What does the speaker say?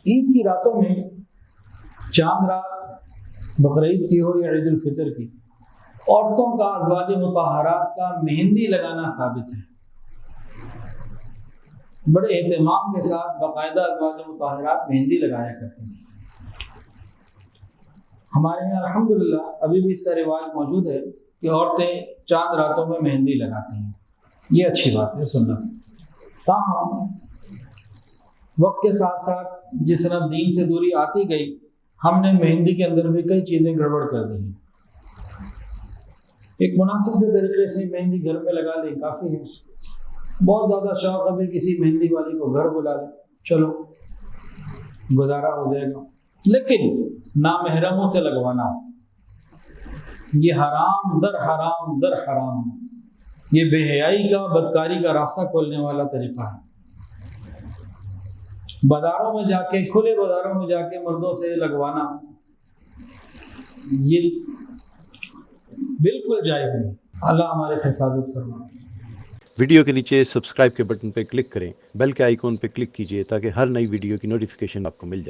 عید کی راتوں میں، چاند رات بقرعید کی ہو یا عید الفطر کی، عورتوں کا ازواج مطہرات کا مہندی لگانا ثابت ہے۔ بڑے اہتمام کے ساتھ باقاعدہ ازواج مطہرات مہندی لگایا کرتی تھیں۔ ہمارے یہاں الحمدللہ ابھی بھی اس کا رواج موجود ہے کہ عورتیں چاند راتوں میں مہندی لگاتی ہیں، یہ اچھی بات ہے، سنت۔ تاہم وقت کے ساتھ ساتھ جس طرح دین سے دوری آتی گئی، ہم نے مہندی کے اندر بھی کئی چیزیں گڑبڑ کر دی ہیں۔ ایک مناسب سے طریقے سے مہندی گھر میں لگا لیں کافی ہے۔ بہت زیادہ شوق ابھی کسی مہندی والی کو گھر بلا لیں، چلو گزارا ہو جائے گا، لیکن نامحرموں سے لگوانا یہ حرام در حرام در حرام، یہ بے حیائی کا، بدکاری کا راستہ کھولنے والا طریقہ ہے۔ بازاروں میں جا کے، کھلے بازاروں میں جا کے مردوں سے لگوانا یہ بالکل جائز نہیں۔ اللہ ہمارے حفاظت فرمائے۔ ویڈیو کے نیچے سبسکرائب کے بٹن پہ کلک کریں، بیل کے آئیکن پہ کلک کیجئے تاکہ ہر نئی ویڈیو کی نوٹیفیکیشن آپ کو مل جائے۔